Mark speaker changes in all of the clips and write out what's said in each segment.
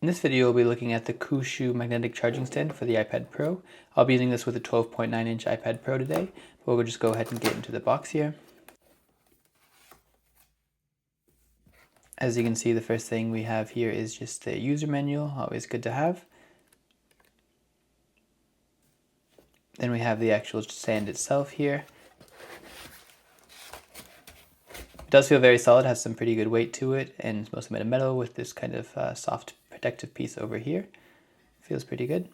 Speaker 1: In this video, we'll be looking at the Kuxiu magnetic charging stand for the iPad Pro. I'll be using this with a 12.9-inch iPad Pro today, but we'll just go ahead and get into the box here. As you can see, the first thing we have here is just the user manual, always good to have. Then we have the actual stand itself here. It does feel very solid, has some pretty good weight to it, and it's mostly made of metal with this kind of soft protective piece over here. Feels pretty good.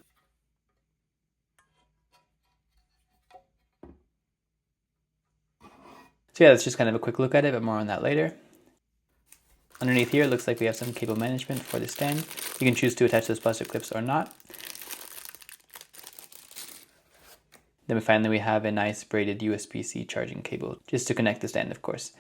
Speaker 1: So yeah, that's just kind of a quick look at it, but more on that later. Underneath here, it looks like we have some cable management for the stand. You can choose to attach those plastic clips or not. Then finally we have a nice braided USB-C charging cable, just to connect the stand, of course.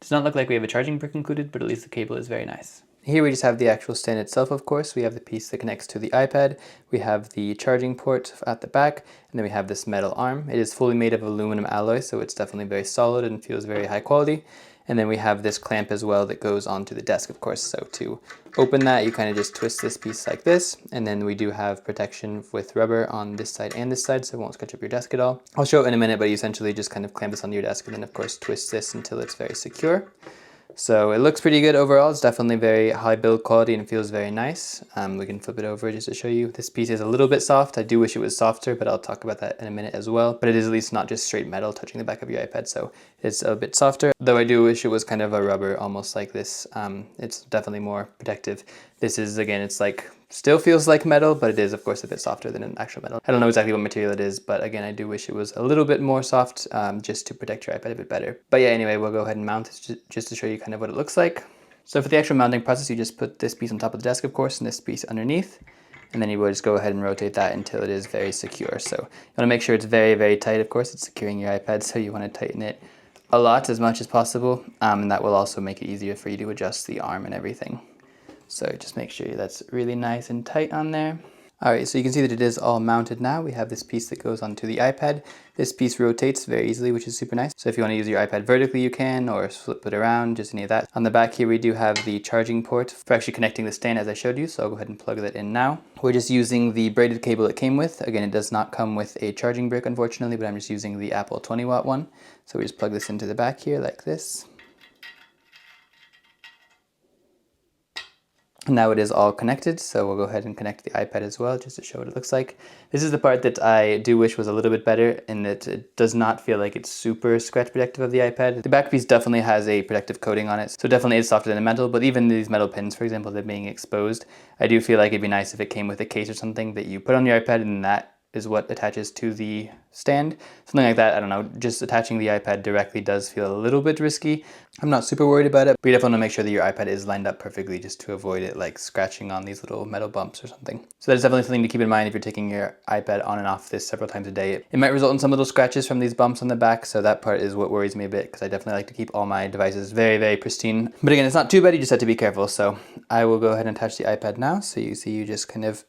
Speaker 1: Does not look like we have a charging brick included, but at least the cable is very nice. Here we just have the actual stand itself, of course. We have the piece that connects to the iPad. We have the charging port at the back, and then we have this metal arm. It is fully made of aluminum alloy, so it's definitely very solid and feels very high quality. And then we have this clamp as well that goes onto the desk, of course. So to open that, you kind of just twist this piece like this. And then we do have protection with rubber on this side and this side, so it won't scratch up your desk at all. I'll show it in a minute, but you essentially just kind of clamp this onto your desk and then of course twist this until it's very secure. So it looks pretty good overall. It's definitely very high build quality and feels very nice. We can flip it over just to show you. This piece is a little bit soft. I do wish it was softer, but I'll talk about that in a minute as well. But it is at least not just straight metal touching the back of your iPad, so it's a bit softer. Though I do wish it was kind of a rubber, almost like this. It's definitely more protective. This is, again, it's like, still feels like metal, but it is of course a bit softer than an actual metal. I don't know exactly what material it is, but again, I do wish it was a little bit more soft just to protect your iPad a bit better. But yeah, anyway, we'll go ahead and mount this just to show you kind of what it looks like. So for the actual mounting process, you just put this piece on top of the desk, of course, and this piece underneath. And then you will just go ahead and rotate that until it is very secure. So you want to make sure it's very, very tight, of course. It's securing your iPad, so you want to tighten it a lot, as much as possible. And that will also make it easier for you to adjust the arm and everything. So just make sure that's really nice and tight on there. Alright, so you can see that it is all mounted now. We have this piece that goes onto the iPad. This piece rotates very easily, which is super nice. So if you want to use your iPad vertically, you can, or flip it around, just any of that. On the back here, we do have the charging port for actually connecting the stand as I showed you. So I'll go ahead and plug that in now. We're just using the braided cable it came with. Again, it does not come with a charging brick, unfortunately, but I'm just using the Apple 20-watt one. So we just plug this into the back here like this. Now it is all connected, so we'll go ahead and connect the iPad as well, just to show what it looks like. This is the part that I do wish was a little bit better, in that it does not feel like it's super scratch protective of the iPad. The back piece definitely has a protective coating on it, so it definitely is softer than the metal, but even these metal pins, for example, they're being exposed. I do feel like it'd be nice if it came with a case or something that you put on your iPad and that is what attaches to the stand. Something like that, I don't know, just attaching the iPad directly does feel a little bit risky. I'm not super worried about it, but you definitely want to make sure that your iPad is lined up perfectly just to avoid it like scratching on these little metal bumps or something. So that's definitely something to keep in mind if you're taking your iPad on and off this several times a day. It might result in some little scratches from these bumps on the back, so that part is what worries me a bit, because I definitely like to keep all my devices very, very pristine. But again, it's not too bad, you just have to be careful. So I will go ahead and attach the iPad now. So you see, you just kind of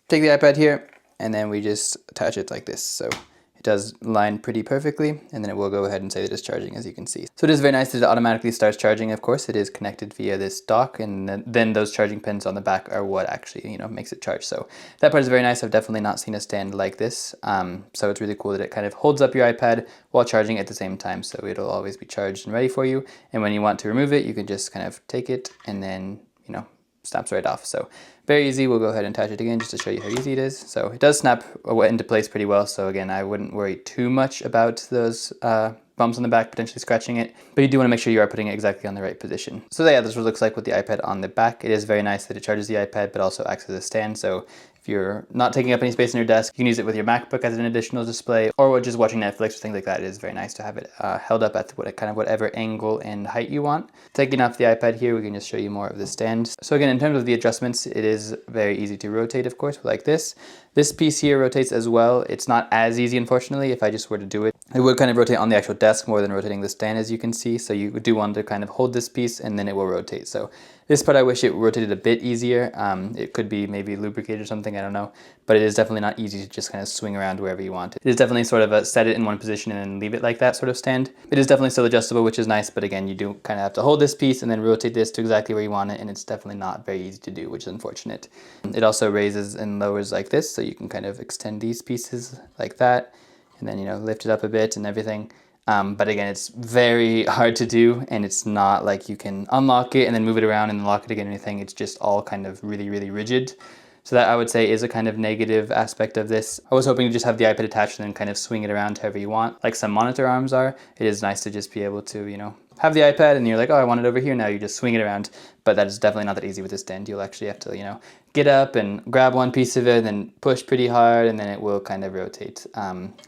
Speaker 1: take the iPad here, and then we just attach it like this. So it does line pretty perfectly, and then it will go ahead and say that it's charging, as you can see. So it is very nice that it automatically starts charging. Of course, it is connected via this dock, and then those charging pins on the back are what actually, you know, makes it charge. So that part is very nice. I've definitely not seen a stand like this. So it's really cool that it kind of holds up your iPad while charging at the same time. So it'll always be charged and ready for you. And when you want to remove it, you can just kind of take it and then, you know, snaps right off. So very easy. We'll go ahead and attach it again just to show you how easy it is. So it does snap into place pretty well. So again, I wouldn't worry too much about those bumps on the back potentially scratching it, but you do want to make sure you are putting it exactly on the right position. So yeah, this is what it looks like with the iPad on the back. It is very nice that it charges the iPad, but also acts as a stand. So if you're not taking up any space on your desk, you can use it with your MacBook as an additional display, or just watching Netflix or things like that. It is very nice to have it held up at kind of whatever angle and height you want. Taking off the iPad here, we can just show you more of the stand. So again, in terms of the adjustments, it is very easy to rotate, of course, like this. This piece here rotates as well. It's not as easy, unfortunately. If I just were to do it, it would kind of rotate on the actual desk more than rotating the stand, as you can see. So you do want to kind of hold this piece and then it will rotate. So This part I wish it rotated a bit easier. It could be maybe lubricated or something, I don't know. But it is definitely not easy to just kind of swing around wherever you want. It is definitely sort of a set it in one position and then leave it like that sort of stand. It is definitely still adjustable, which is nice, but again, you do kind of have to hold this piece and then rotate this to exactly where you want it, and it's definitely not very easy to do, which is unfortunate. It also raises and lowers like this, so you can kind of extend these pieces like that, and then, you know, lift it up a bit and everything. But again, it's very hard to do, and it's not like you can unlock it and then move it around and then lock it again or anything. It's just all kind of really, really rigid. So that I would say is a kind of negative aspect of this. I was hoping to just have the iPad attached and then kind of swing it around however you want, like some monitor arms are. It is nice to just be able to, you know, have the iPad and you're like, oh, I want it over here now. You just swing it around, but that is definitely not that easy with this stand. You'll actually have to, you know, get up and grab one piece of it and then push pretty hard, and then it will kind of rotate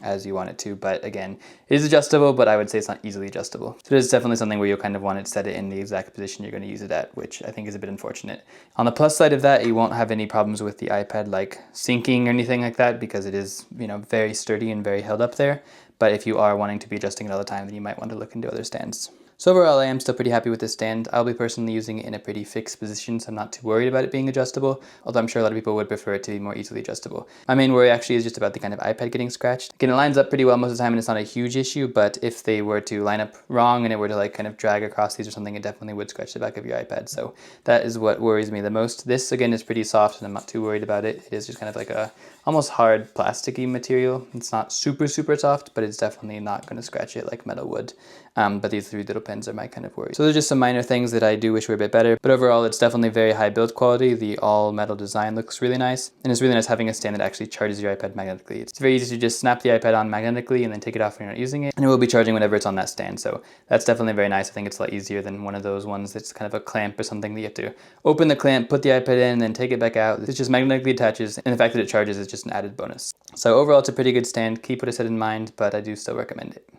Speaker 1: as you want it to. But again, it is adjustable, but I would say it's not easily adjustable. So it is definitely something where you'll kind of want to set it in the exact position you're going to use it at, which I think is a bit unfortunate. On the plus side of that, you won't have any problems with the iPad like sinking or anything like that, because it is, you know, very sturdy and very held up there. But if you are wanting to be adjusting it all the time, then you might want to look into other stands. So overall, I am still pretty happy with this stand. I'll be personally using it in a pretty fixed position, so I'm not too worried about it being adjustable, although I'm sure a lot of people would prefer it to be more easily adjustable. My main worry actually is just about the kind of iPad getting scratched. Again, it lines up pretty well most of the time and it's not a huge issue, but if they were to line up wrong and it were to like kind of drag across these or something, it definitely would scratch the back of your iPad. So that is what worries me the most. This again is pretty soft and I'm not too worried about it. It is just kind of like a almost hard plasticky material. It's not super soft, but it's definitely not going to scratch it like metal would. But these three little pins are my kind of worry. So there's just some minor things that I do wish were a bit better, but overall it's definitely very high build quality. The all metal design looks really nice, and it's really nice having a stand that actually charges your iPad magnetically. It's very easy to just snap the iPad on magnetically and then take it off when you're not using it, and it will be charging whenever it's on that stand. So that's definitely very nice. I think it's a lot easier than one of those ones that's kind of a clamp or something that you have to open the clamp, put the iPad in, and then take it back out. It just magnetically attaches, and the fact that it charges is just an added bonus. So overall it's a pretty good stand. Keep what I said in mind, but I do still recommend it.